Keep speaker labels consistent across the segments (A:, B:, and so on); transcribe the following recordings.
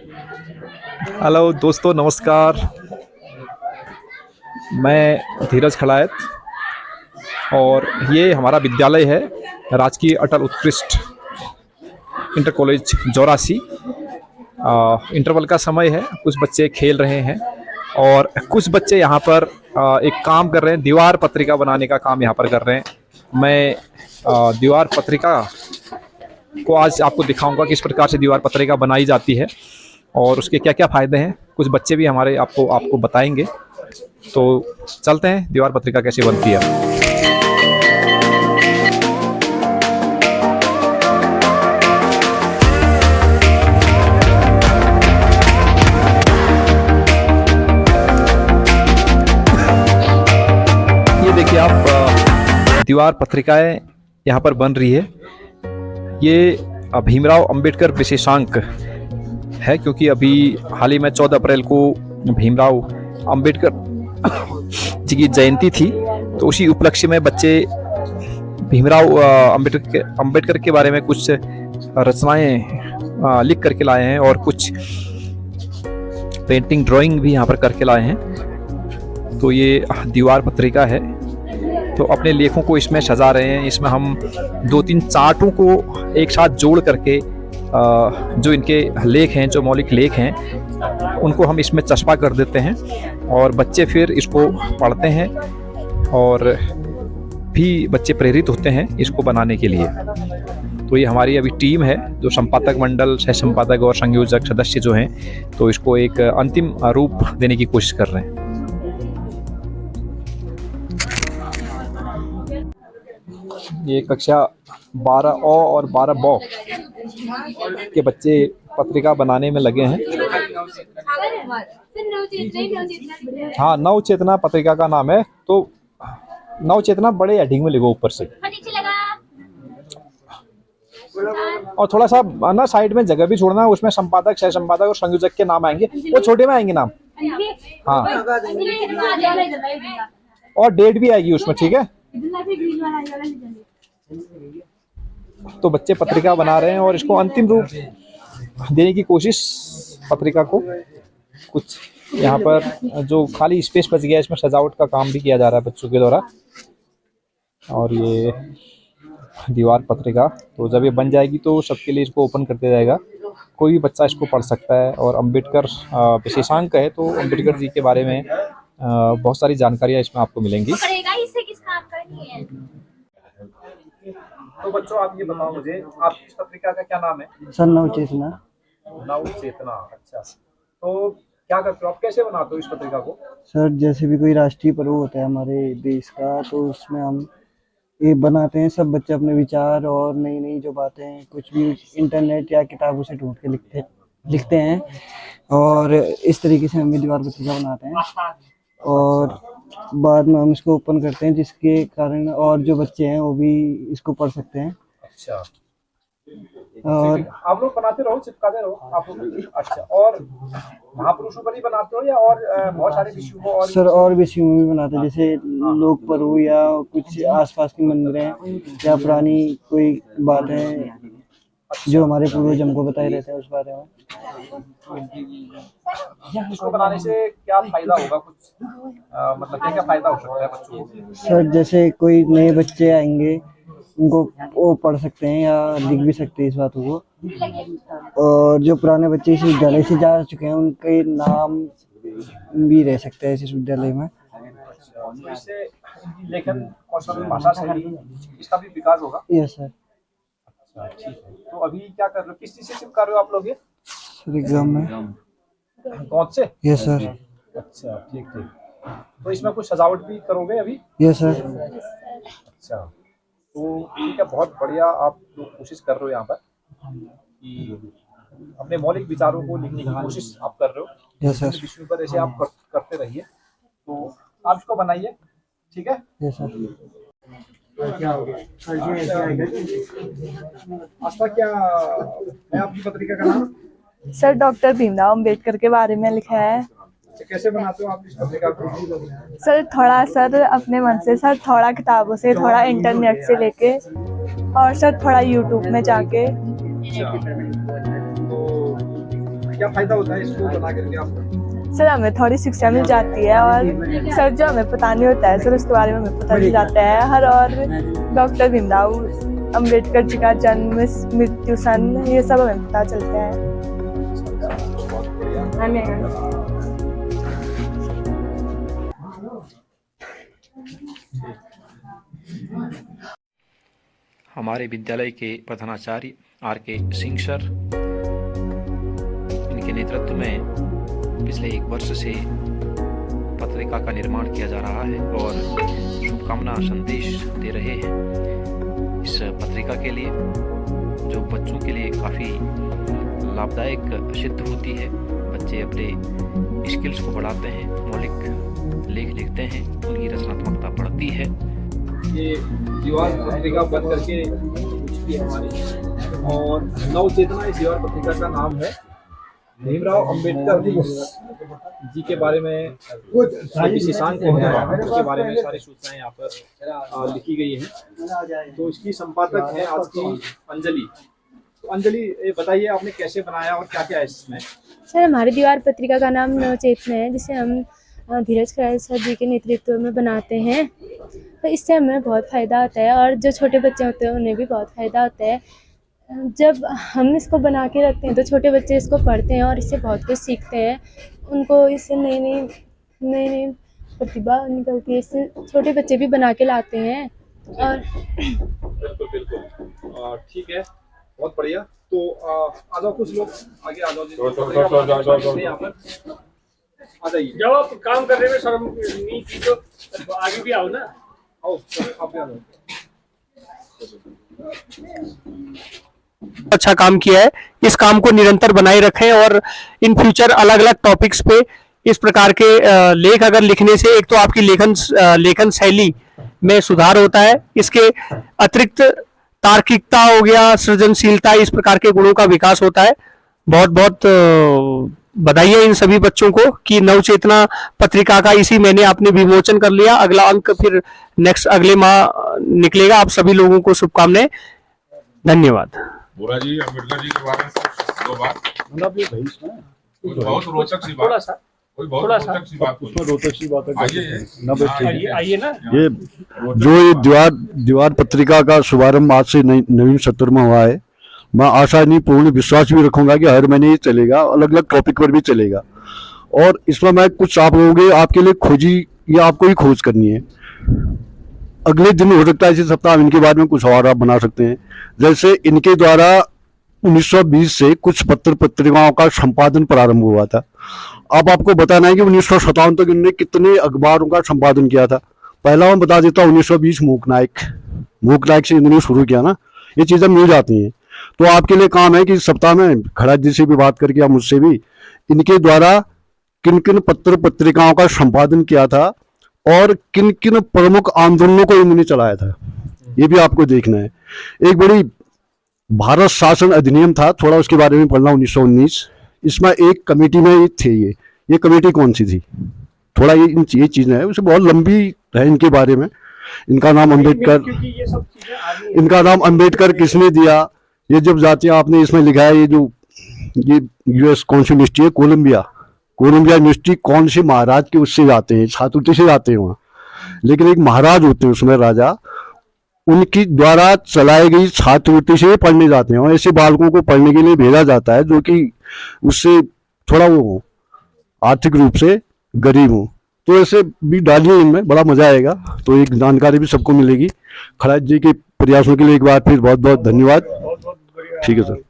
A: Hello दोस्तों, नमस्कार। मैं धीरज खड़ायत और ये हमारा विद्यालय है, राजकीय अटल उत्कृष्ट इंटर कॉलेज जौरासी। इंटरवल का समय है, कुछ बच्चे खेल रहे हैं और कुछ बच्चे यहाँ पर एक काम कर रहे हैं, दीवार पत्रिका बनाने का काम यहाँ पर कर रहे हैं। मैं दीवार पत्रिका को आज आपको दिखाऊंगा किस प्रकार से दीवार पत्रिका बनाई जाती है और उसके क्या क्या फ़ायदे हैं। कुछ बच्चे भी हमारे आपको बताएंगे। तो चलते हैं, दीवार पत्रिका कैसे बनती है। ये देखिए आप, दीवार पत्रिकाएं यहाँ पर बन रही है। ये भीमराव अंबेडकर विशेषांक है, क्योंकि अभी हाल ही में 14 अप्रैल को भीमराव अंबेडकर जी की जयंती थी, तो उसी उपलक्ष्य में बच्चे भीमराव अंबेडकर के बारे में कुछ रचनाएं लिख करके लाए हैं और कुछ पेंटिंग ड्राइंग भी यहाँ पर करके लाए हैं। तो ये दीवार पत्रिका है, तो अपने लेखों को इसमें सजा रहे हैं। इसमें हम 2-3 चार्टों को एक साथ जोड़ करके जो इनके लेख हैं, जो मौलिक लेख हैं, उनको हम इसमें चस्पा कर देते हैं और बच्चे फिर इसको पढ़ते हैं और भी बच्चे प्रेरित होते हैं इसको बनाने के लिए। तो ये हमारी अभी टीम है, जो संपादक मंडल, सह संपादक और संयोजक सदस्य जो हैं, तो इसको एक अंतिम रूप देने की कोशिश कर रहे हैं। ये कक्षा 12 अ और 12 ब के बच्चे पत्रिका बनाने में लगे हैं। हाँ, नव चेतना पत्रिका का नाम है। तो नव चेतना बड़े हेडिंग में लिखो ऊपर से, और थोड़ा सा ना साइड में जगह भी छोड़ना, उसमें संपादक, सह संपादक और संयोजक के नाम आएंगे, वो छोटे में आएंगे नाम। हाँ, और डेट भी आएगी उसमें, ठीक है। तो बच्चे पत्रिका बना रहे हैं और इसको अंतिम रूप देने की कोशिश, पत्रिका को कुछ यहाँ पर जो खाली स्पेस बच गया, इसमें सजावट का काम भी किया जा रहा है बच्चों के द्वारा। और ये दीवार पत्रिका, तो जब ये बन जाएगी तो सबके लिए इसको ओपन कर दिया जाएगा, कोई भी बच्चा इसको पढ़ सकता है। और अंबेडकर विशेषांक है, तो अंबेडकर जी के बारे में बहुत सारी जानकारियाँ इसमें आपको मिलेंगी। तो बच्चों, आप ये बताओ मुझे, आपकी इस पत्रिका का क्या नाम है?
B: सर, नव चेतना।
A: नव चेतना, अच्छा। तो क्या करते हो आप, कैसे बनाते हो इस पत्रिका को?
B: सर, जैसे भी कोई राष्ट्रीय पर्व होता है हमारे देश का, तो उसमें हम ये बनाते हैं। सब बच्चे अपने विचार और नई नई जो बातें कुछ भी इंटरनेट या किताबों से ढूंढ के लिखते हैं और इस तरीके से हम भी दीवार पत्रिका बनाते हैं और बाद में हम इसको ओपन करते हैं, जिसके कारण और जो बच्चे हैं वो भी इसको पढ़ सकते हैं।
A: अच्छा,
B: और
A: आप लोग बनाते रहो, चिपकाते रहो आप लोग। अच्छा, और महापुरुषों पर ही बनाते हो या और बहुत सारे विषयों को? और
B: सर, और भी विषयों में भी बनाते हैं, जैसे लोक पर्व या कुछ आसपास के मंदिर हैं या पुरानी कोई बातें जो हमारे पूर्वज हमको बताए रहते हैं उस बारे में।
A: इसको बनाने से क्या फायदा होगा, कुछ मतलब क्या क्या फायदा हो सकता है बच्चों को?
B: सर, जैसे कोई नए बच्चे आएंगे, उनको वो पढ़ सकते हैं या लिख भी सकते हैं इस बातों को, और जो पुराने बच्चे इस विद्यालय से जा चुके हैं उनके नाम भी रह सकते हैं इस विद्यालय में।
A: तो इससे लेखन कौशल, भाषा शैली, इसका भी विकास होगा।
B: Yes sir.
A: अच्छा, ठीक है। तो अभी क्या कर रहे हो, किस चीज से चिपका रहे हो आप लोग ये?
B: सर, एग्जाम में।
A: कौन से?
B: Yes sir.
A: अच्छा, ठीक ठीक। तो इसमें कुछ सजावट भी करोगे अभी?
B: Yes sir.
A: अच्छा, तो ठीक है, बहुत बढ़िया। आप लोग कोशिश कर रहे हो यहाँ पर कि अपने मौलिक विचारों को लिखने की कोशिश आप कर रहे हो।
B: Yes sir.
A: विषयों पर ऐसे आप करते रहिए, तो आप इसको बनाइए, ठीक है।
B: Yes sir.
A: आस्था, क्या है आपकी पत्रिका का नाम?
C: सर, डॉक्टर भीमराव अंबेडकर के बारे में लिखा है।
A: कैसे बनाते हो आप इस पत्रिका को?
C: सर, थोड़ा सर अपने मन से, सर थोड़ा किताबों से, थोड़ा इंटरनेट से लेके, और सर थोड़ा यूट्यूब में जाके।
A: तो क्या फायदा होता है इसको बना करके आपको?
C: सर हमें थोड़ी शिक्षा मिल जाती है और सर जो हमें पता नहीं होता है सर उसके बारे में हमें पता चल जाता है। हर और डॉक्टर भीमराव अंबेडकर जी का जन्म, मृत्यु, सन, ये सब हमें पता चलता है।
D: हमारे विद्यालय के प्रधानाचार्य R.K. सिंह सर, इनके नेतृत्व में पिछले 1 वर्ष से पत्रिका का निर्माण किया जा रहा है और शुभकामना संदेश दे रहे हैं इस पत्रिका के लिए, जो बच्चों के लिए काफ़ी लाभदायक सिद्ध होती है। बच्चे अपने स्किल्स को बढ़ाते हैं, मौलिक लेख लिखते हैं, उनकी रचनात्मकता बढ़ती है।
A: ये दीवार पत्रिका बन करके चुकी है हमारी, और नव चेतना इस दीवार पत्रिका का नाम है। भीमराव अंबेडकर जी के बारे में विशेषांक के बारे में सारी सूचनाएं यहाँ पर लिखी गई हैं। तो इसकी संपादक है आज की अंजलि। तो अंजलि, ये बताइए आपने कैसे बनाया और क्या क्या है इसमें?
E: सर हमारी दीवार पत्रिका का नाम नवचेतना है, जिसे हम धीरज खराज सर जी के नेतृत्व में बनाते हैं। तो इससे हमें बहुत फ़ायदा होता है और जो छोटे बच्चे होते हैं उन्हें भी बहुत फ़ायदा होता है। जब हम इसको बना के रखते हैं तो छोटे बच्चे इसको पढ़ते हैं और इससे बहुत कुछ सीखते हैं। उनको इससे नई नई प्रतिभा निकलती है। इससे छोटे बच्चे भी बना के लाते हैं। और
A: बिल्कुल बिल्कुल, ठीक है, बहुत बढ़िया। तो आ जाओ, कुछ लोग आगे आ जाओ। यहाँ पर आ जाइए।
F: जब आप काम करने में शर्म नहीं की तो आगे भी आओ ना।
A: आओ, आप भी आ जाओ।
F: अच्छा काम किया है, इस काम को निरंतर बनाए रखें और इन फ्यूचर अलग अलग टॉपिक्स पे इस प्रकार के लेख अगर लिखने से एक तो आपकी लेखन शैली में सुधार होता है, इसके अतिरिक्त तार्किकता हो गया, सृजनशीलता, इस प्रकार के गुणों का विकास होता है। बहुत बहुत बधाई है इन सभी बच्चों को कि नवचेतना पत्रिका का इसी महीने आपने विमोचन कर लिया। अगला अंक फिर अगले माह निकलेगा। आप सभी लोगों को शुभकामनाएं, धन्यवाद।
G: बोरा जी, अम्बेडकर जी के बारे में 2 बात, कोई बहुत रोचक सी बात, कोई बहुत रोचक सी बात,
H: उसमें रोचक सी बात है।
F: आइए ना।
H: ये जो ये दीवार पत्रिका का शुभारंभ आज से नवीन सत्र में हुआ है, मैं आशा नहीं पूर्ण विश्वास भी रखूंगा कि हर महीने ये चलेगा, अलग अलग टॉपिक पर भी चलेगा। और इसमें मैं कुछ आप लोगों आपके लिए खोजी या आपको ही खोज करनी है। अगले दिन हो सकता है इसी सप्ताह इनके बारे में कुछ और आप बना सकते हैं। जैसे इनके द्वारा 1920 से कुछ पत्रिकाओं का संपादन प्रारंभ हुआ था। अब आपको बताना है कि 1957 तक इन्होंने कितने अखबारों का संपादन किया था। पहला मैं बता देता हूँ, 1920 मूक नायक से इन्होंने शुरू किया ना, ये चीज़ें मिल जाती हैं। तो आपके लिए काम है कि इस सप्ताह में खराज जी से भी बात करके या मुझसे भी इनके द्वारा किन किन पत्रिकाओं का संपादन किया था और किन किन प्रमुख आंदोलनों को इन्होंने चलाया था, ये भी आपको देखना है। एक बड़ी भारत शासन अधिनियम था, थोड़ा उसके बारे में पढ़ना, 1919। इसमें एक कमेटी में थे ये कमेटी कौन सी थी, थोड़ा ये चीज़ें हैं, उसे बहुत लंबी है इनके बारे में। इनका नाम अम्बेडकर किसने दिया, ये जब जाते हैं आपने इसमें लिखा है, ये US कौन सी यूनिवर्सिटी है, कोलंबिया यूनिवर्सिटी कौन से महाराज के उससे जाते हैं, छात्रवृत्ति से जाते हैं वहाँ। लेकिन एक महाराज होते हैं उसमें, राजा, उनकी द्वारा चलाई गई छात्रवृत्ति से पढ़ने जाते हैं और ऐसे बालकों को पढ़ने के लिए भेजा जाता है जो कि उससे थोड़ा वो हो, आर्थिक रूप से गरीब हो। तो ऐसे भी डालिए इनमें, बड़ा मजा आएगा। तो एक जानकारी भी सबको मिलेगी। खराज जी के प्रयासों के लिए एक बार फिर बहुत बहुत धन्यवाद। ठीक है सर।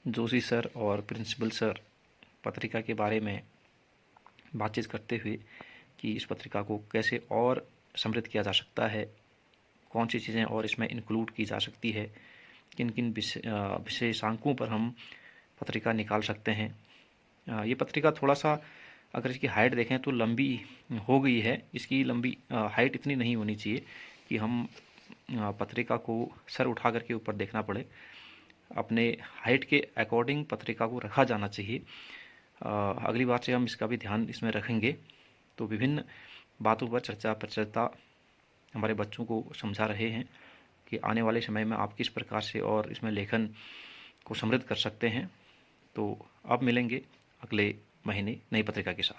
D: जोशी सर और प्रिंसिपल सर पत्रिका के बारे में बातचीत करते हुए कि इस पत्रिका को कैसे और समृद्ध किया जा सकता है, कौन सी चीज़ें और इसमें इंक्लूड की जा सकती है, किन किन विशेषांकों पर हम पत्रिका निकाल सकते हैं। ये पत्रिका थोड़ा सा अगर इसकी हाइट देखें तो लंबी हो गई है। इसकी लंबी हाइट इतनी नहीं होनी चाहिए कि हम पत्रिका को सर उठा करके ऊपर देखना पड़े। अपने हाइट के अकॉर्डिंग पत्रिका को रखा जाना चाहिए। अगली बार से हम इसका भी ध्यान इसमें रखेंगे। तो विभिन्न बातों पर चर्चा हमारे बच्चों को समझा रहे हैं कि आने वाले समय में आप किस प्रकार से और इसमें लेखन को समृद्ध कर सकते हैं। तो अब मिलेंगे अगले महीने नई पत्रिका के साथ।